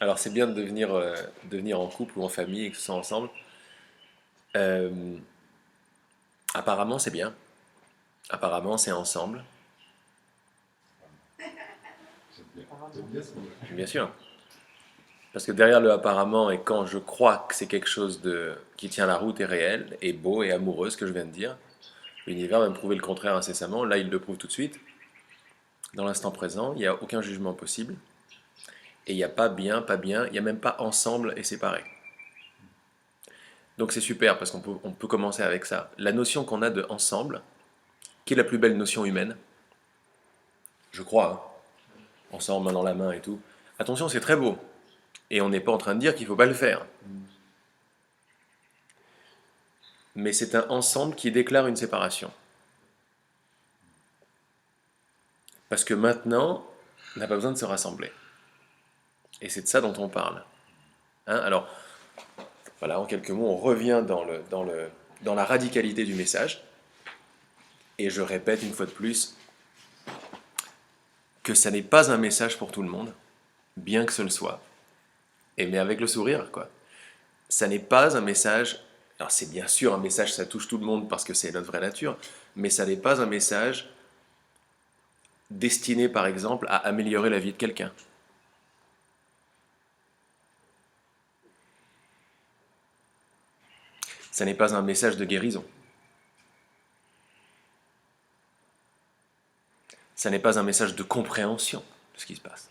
Alors c'est bien de venir en couple ou en famille et que ce soit ensemble. Euh, Apparemment c'est bien. Apparemment c'est ensemble, J'aime bien ce mot. bien sûr. Parce que derrière le apparemment et quand je crois que c'est quelque chose de qui tient la route et réel et beau et amoureux, ce que je viens de dire, l'univers va me prouver le contraire incessamment. Là il le prouve tout de suite. Dans l'instant présent, il n'y a aucun jugement possible. Et il n'y a pas bien, pas bien, il n'y a même pas ensemble et séparé. Donc c'est super parce on peut commencer avec ça. La notion qu'on a de ensemble, qui est la plus belle notion humaine, je crois, hein, ensemble, main dans la main et tout. Attention, c'est très beau. Et on n'est pas en train de dire qu'il ne faut pas le faire. Mais c'est un ensemble qui déclare une séparation. Parce que maintenant, on n'a pas besoin de se rassembler. Et c'est de ça dont on parle. Hein, alors, voilà, en quelques mots, on revient dans la radicalité du message. Et je répète une fois de plus que ça n'est pas un message pour tout le monde, bien que ce le soit. Et mais avec le sourire, quoi. Ça n'est pas un message. Alors c'est bien sûr un message, ça touche tout le monde parce que c'est notre vraie nature, mais ça n'est pas un message destiné, par exemple, à améliorer la vie de quelqu'un. Ça n'est pas un message de guérison. Ça n'est pas un message de compréhension de ce qui se passe.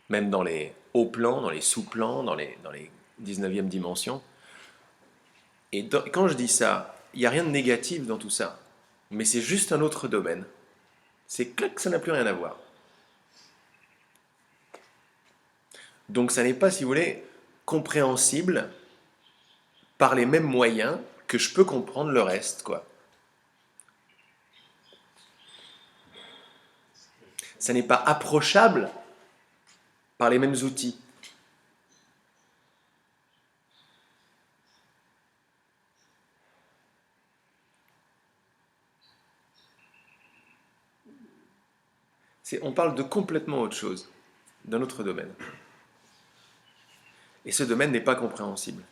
Même dans les hauts plans, dans les sous-plans, dans les 19e dimensions. Quand je dis ça, il n'y a rien de négatif dans tout ça. Mais c'est juste un autre domaine. C'est clair que ça n'a plus rien à voir. Donc ça n'est pas, si vous voulez, compréhensible par les mêmes moyens que je peux comprendre le reste, quoi. Ça n'est pas approchable par les mêmes outils. On parle de complètement autre chose, d'un autre domaine. Et ce domaine n'est pas compréhensible.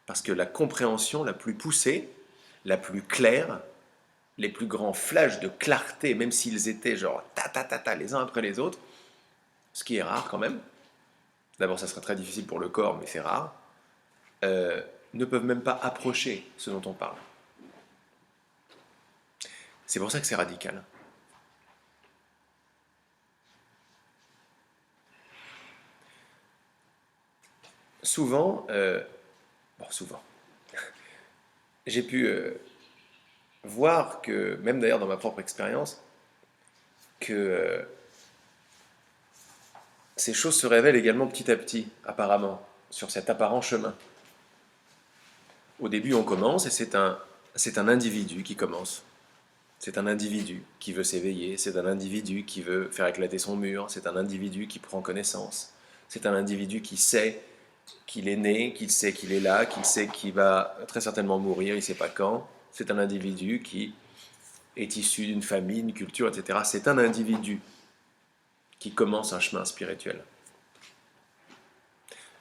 Parce que la compréhension la plus poussée, la plus claire, les plus grands flashs de clarté, même s'ils étaient genre ta ta ta ta les uns après les autres, ce qui est rare quand même, d'abord ça serait très difficile pour le corps, mais c'est rare, euh, ne peuvent même pas approcher ce dont on parle. C'est pour ça que c'est radical. Souvent, bon souvent, j'ai pu voir que, même d'ailleurs dans ma propre expérience, que ces choses se révèlent également petit à petit, apparemment, sur cet apparent chemin. Au début, on commence et c'est un individu qui commence. C'est un individu qui veut s'éveiller, c'est un individu qui veut faire éclater son mur, c'est un individu qui prend connaissance, c'est un individu qui sait qu'il est né, qu'il sait qu'il est là, qu'il sait qu'il va très certainement mourir, il ne sait pas quand. C'est un individu qui est issu d'une famille, d'une culture, etc. C'est un individu qui commence un chemin spirituel.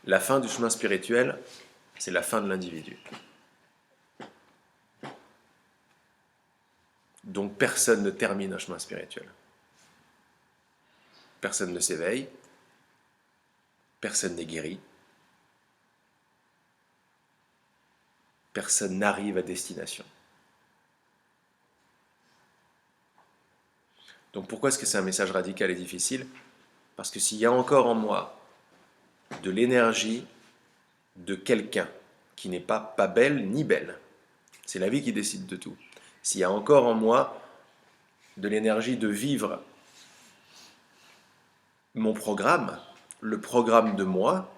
La fin du chemin spirituel, c'est la fin de l'individu. Donc personne ne termine un chemin spirituel. Personne ne s'éveille, personne n'est guéri, personne n'arrive à destination. Donc pourquoi est-ce que c'est un message radical et difficile? Parce que s'il y a encore en moi de l'énergie de quelqu'un qui n'est pas belle ni belle, c'est la vie qui décide de tout. S'il y a encore en moi de l'énergie de vivre mon programme, le programme de moi,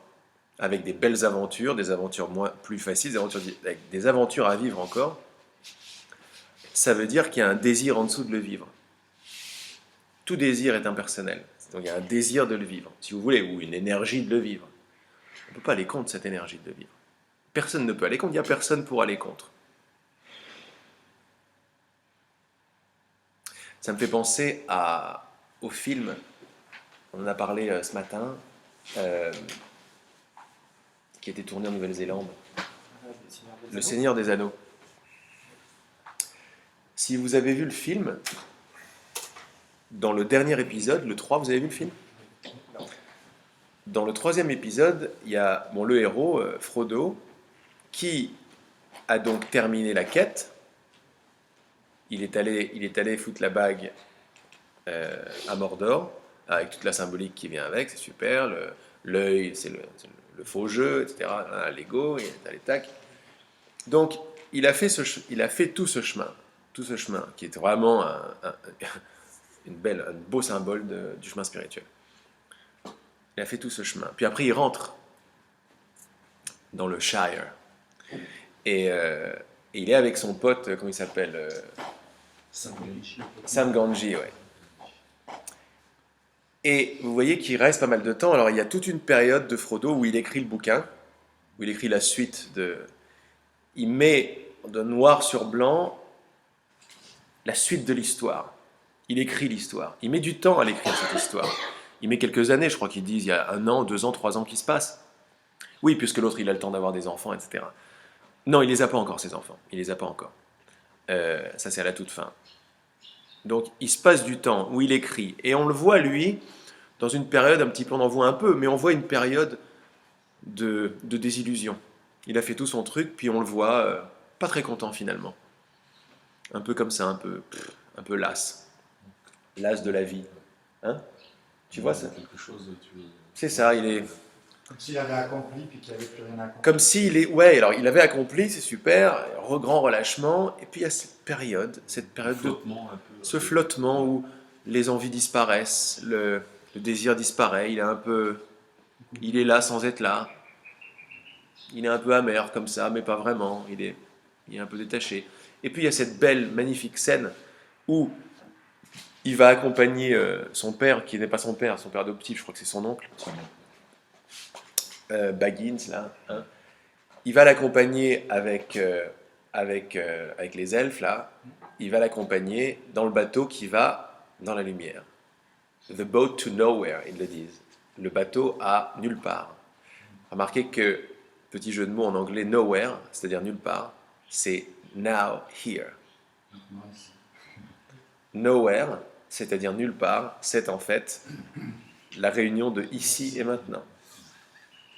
avec des belles aventures, des aventures moins, plus faciles, avec des aventures à vivre encore, ça veut dire qu'il y a un désir en dessous de le vivre. Tout désir est impersonnel. Donc il y a un désir de le vivre, si vous voulez, ou une énergie de le vivre. On ne peut pas aller contre cette énergie de le vivre. Personne ne peut aller contre, il n'y a personne pour aller contre. Ça me fait penser au film, on en a parlé ce matin, euh, qui a été tourné en Nouvelle-Zélande. Le Seigneur des Anneaux. Si vous avez vu le film, dans le dernier épisode, le 3, vous avez vu le film? Dans le troisième épisode, il y a le héros, Frodo, qui a donc terminé la quête. Il est allé foutre la bague à Mordor, avec toute la symbolique qui vient avec, c'est super. L'œil, c'est le faux jeu, etc. L'ego, il y a les tacs. Donc, il a fait tout ce chemin, qui est vraiment un beau symbole du chemin spirituel. Il a fait tout ce chemin. Puis après, il rentre dans le Shire. Et il est avec son pote, comment il s'appelle Sam Gamgee, ouais. Et vous voyez qu'il reste pas mal de temps. Alors, il y a toute une période de Frodo où il écrit le bouquin, où il écrit la suite de... Il met de noir sur blanc la suite de l'histoire. Il écrit l'histoire. Il met du temps à l'écrire, cette histoire. Il met quelques années, je crois qu'ils disent, il y a 1 an, 2 ans, 3 ans qui se passent. Oui, puisque l'autre, il a le temps d'avoir des enfants, etc. Non, il les a pas encore, ses enfants. Il les a pas encore. Ça, c'est à la toute fin. Donc, il se passe du temps où il écrit. Et on le voit, lui, dans une période, un petit peu, on en voit un peu, mais on voit une période de désillusion. Il a fait tout son truc, puis on le voit pas très content, finalement. Un peu comme ça, un peu las. Las de la vie. Hein? Tu vois ça? Quelque chose, C'est ça, il est... Comme s'il avait accompli puis qu'il n'y avait plus rien à accomplir. Comme s'il est... Ouais, alors il avait accompli, c'est super, grand relâchement, et puis il y a cette période flottement, un peu, ce flottement où les envies disparaissent, le désir disparaît, il est là sans être là. Il est un peu amer comme ça, mais pas vraiment, il est un peu détaché. Et puis il y a cette belle, magnifique scène où il va accompagner son père, qui n'est pas son père adoptif, je crois que c'est son oncle, Baggins, là. Hein. Il va l'accompagner avec les elfes, là. Il va l'accompagner dans le bateau qui va dans la lumière. The boat to nowhere, ils le disent. Le bateau à nulle part. Remarquez que, petit jeu de mots en anglais, nowhere, c'est-à-dire nulle part, c'est now here. Nowhere, c'est-à-dire nulle part, c'est en fait la réunion de ici et maintenant.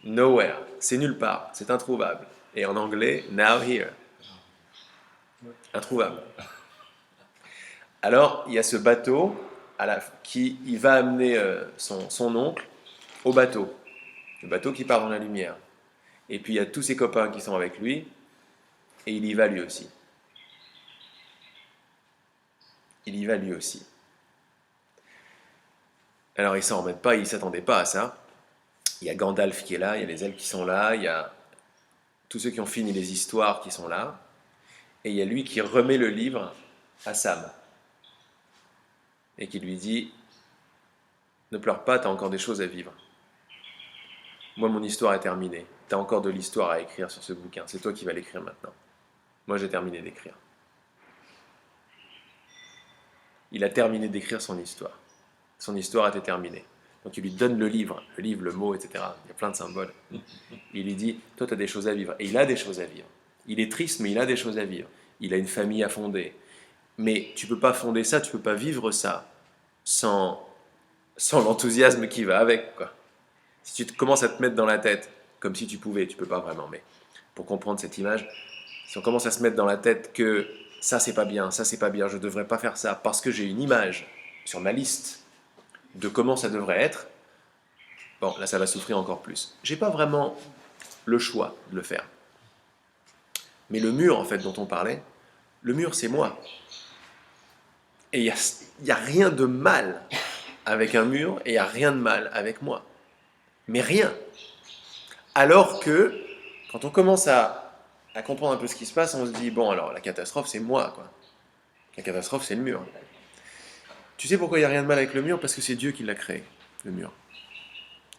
Nowhere, c'est nulle part, c'est introuvable. Et en anglais, now here. Introuvable. Alors, il y a ce bateau il va amener son oncle au bateau. Le bateau qui part dans la lumière. Et puis, il y a tous ses copains qui sont avec lui. Et il y va lui aussi. Il y va lui aussi. Alors, il ne s'en remettent pas, il ne s'attendait pas à ça. Il y a Gandalf qui est là, il y a les elfes qui sont là, il y a tous ceux qui ont fini les histoires qui sont là. Et il y a lui qui remet le livre à Sam. Et qui lui dit « Ne pleure pas, tu as encore des choses à vivre. Moi, mon histoire est terminée. Tu as encore de l'histoire à écrire sur ce bouquin. C'est toi qui vas l'écrire maintenant. Moi, j'ai terminé d'écrire. » Il a terminé d'écrire son histoire. Son histoire était terminée. Donc il lui donne le livre, le mot, etc. Il y a plein de symboles. Il lui dit « Toi, tu as des choses à vivre. » Et il a des choses à vivre. Il est triste, mais il a des choses à vivre. Il a une famille à fonder. Mais tu ne peux pas fonder ça, tu ne peux pas vivre ça sans l'enthousiasme qui va avec, quoi. Si tu commences à te mettre dans la tête, comme si tu pouvais, tu ne peux pas vraiment, mais pour comprendre cette image, si on commence à se mettre dans la tête que ça c'est pas bien, je ne devrais pas faire ça, parce que j'ai une image sur ma liste de comment ça devrait être, bon, là ça va souffrir encore plus. J'ai pas vraiment le choix de le faire. Mais le mur, en fait, dont on parlait, le mur c'est moi. Et il n'y a rien de mal avec un mur et il n'y a rien de mal avec moi. Mais rien. Alors que, quand on commence à comprendre un peu ce qui se passe, on se dit, bon, alors la catastrophe, c'est moi, quoi. La catastrophe, c'est le mur. Tu sais pourquoi il n'y a rien de mal avec le mur? Parce que c'est Dieu qui l'a créé, le mur.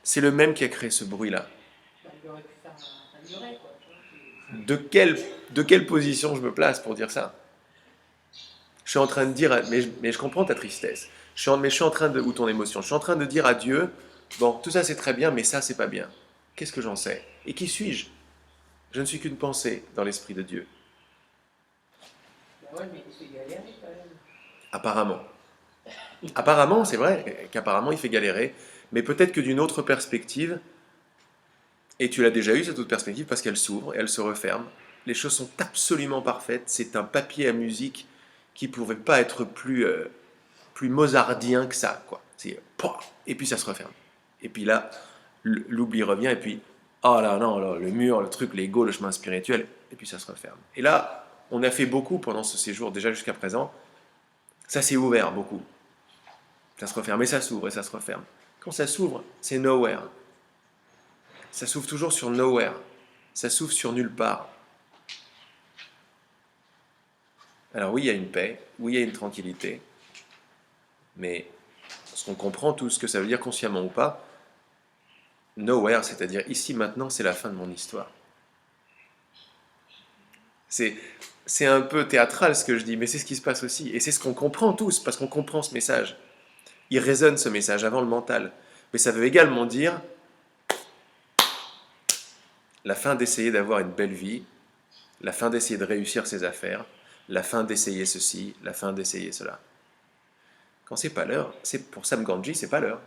C'est le même qui a créé ce bruit-là. Il aurait pu faire un muret, quoi. De quelle position je me place pour dire ça? Je suis en train de dire, mais je comprends ta tristesse. Mais je suis en train de, ou ton émotion. Je suis en train de dire à Dieu, Bon, tout ça c'est très bien, mais ça c'est pas bien. Qu'est-ce que j'en sais? Et qui suis-je? Je ne suis qu'une pensée dans l'Esprit de Dieu. Ben ouais, mais il se fait galérer quand même. Apparemment. Apparemment, c'est vrai qu'apparemment il fait galérer, mais peut-être que d'une autre perspective, et tu l'as déjà eu cette autre perspective parce qu'elle s'ouvre et elle se referme. Les choses sont absolument parfaites. C'est un papier à musique qui ne pouvait pas être plus mozardien que ça, quoi. C'est pouah, et puis ça se referme. Et puis là, l'oubli revient, et puis oh là non, là, le mur, le truc, l'ego, le chemin spirituel, et puis ça se referme. Et là, on a fait beaucoup pendant ce séjour, déjà jusqu'à présent. Ça s'est ouvert beaucoup. Ça se referme, et ça s'ouvre, et ça se referme. Quand ça s'ouvre, c'est nowhere. Ça s'ouvre toujours sur nowhere. Ça s'ouvre sur nulle part. Alors oui, il y a une paix, oui, il y a une tranquillité, mais ce qu'on comprend tout ce que ça veut dire consciemment ou pas, nowhere, c'est-à-dire ici, maintenant, c'est la fin de mon histoire. C'est un peu théâtral ce que je dis, mais c'est ce qui se passe aussi. Et c'est ce qu'on comprend tous, parce qu'on comprend ce message. Il résonne ce message avant le mental. Mais ça veut également dire la fin d'essayer d'avoir une belle vie, la fin d'essayer de réussir ses affaires, la fin d'essayer ceci, la fin d'essayer cela. Quand c'est pas l'heure, c'est pour Sam Gamgee, c'est pas l'heure.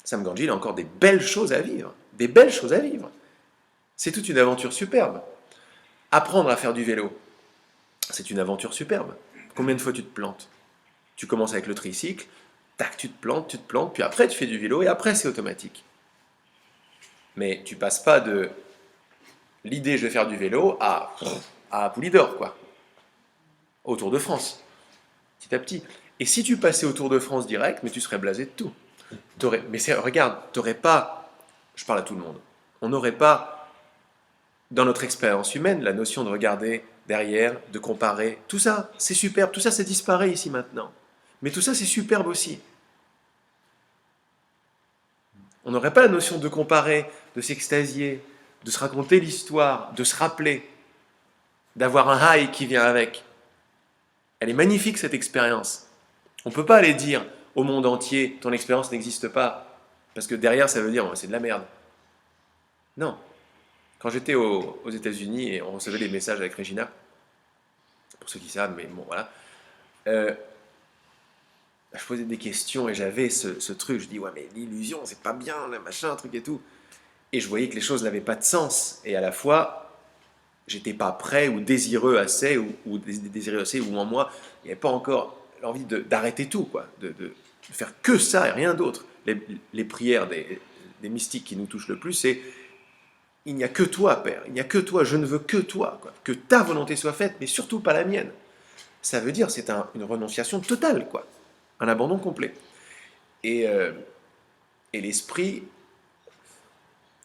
Sam Gamgee, il a encore des belles choses à vivre, des belles choses à vivre. C'est toute une aventure superbe. Apprendre à faire du vélo, c'est une aventure superbe. Combien de fois tu te plantes? Tu commences avec le tricycle, tac, tu te plantes, puis après tu fais du vélo et après c'est automatique. Mais tu passes pas de l'idée je vais faire du vélo à Poulidor, quoi. Au Tour de France, petit à petit. Et si tu passais au Tour de France direct, mais tu serais blasé de tout. Regarde, t'aurais pas, je parle à tout le monde, on n'aurait pas, dans notre expérience humaine, la notion de regarder derrière, de comparer, tout ça, c'est superbe, tout ça, ça disparaît ici maintenant. Mais tout ça, c'est superbe aussi. On n'aurait pas la notion de comparer, de s'extasier, de se raconter l'histoire, de se rappeler, d'avoir un high qui vient avec. Elle est magnifique cette expérience. On ne peut pas aller dire au monde entier, ton expérience n'existe pas, parce que derrière ça veut dire c'est de la merde. Non. Quand j'étais aux États-Unis et on recevait des messages avec Regina, pour ceux qui savent, mais bon voilà, je posais des questions et j'avais ce truc, je dis ouais mais l'illusion c'est pas bien, le machin, un truc et tout. Et je voyais que les choses n'avaient pas de sens et à la fois j'étais pas prêt ou désireux assez ou désireux assez ou en moi il n'y avait pas encore l'envie d'arrêter tout quoi, de faire que ça et rien d'autre. Les prières des mystiques qui nous touchent le plus, c'est il n'y a que toi Père, il n'y a que toi, je ne veux que toi, quoi. Que ta volonté soit faite mais surtout pas la mienne. Ça veut dire c'est une renonciation totale quoi, un abandon complet. Et l'esprit,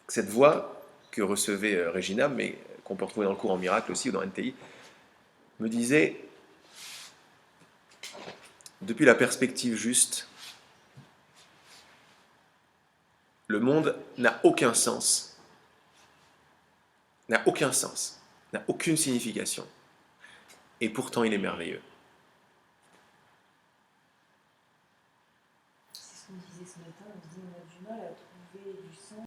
cette voix que recevait Regina, mais qu'on peut retrouver dans le cours en miracle aussi ou dans NTI, me disait, depuis la perspective juste, le monde n'a aucun sens, n'a aucun sens, n'a aucune signification. Et pourtant il est merveilleux.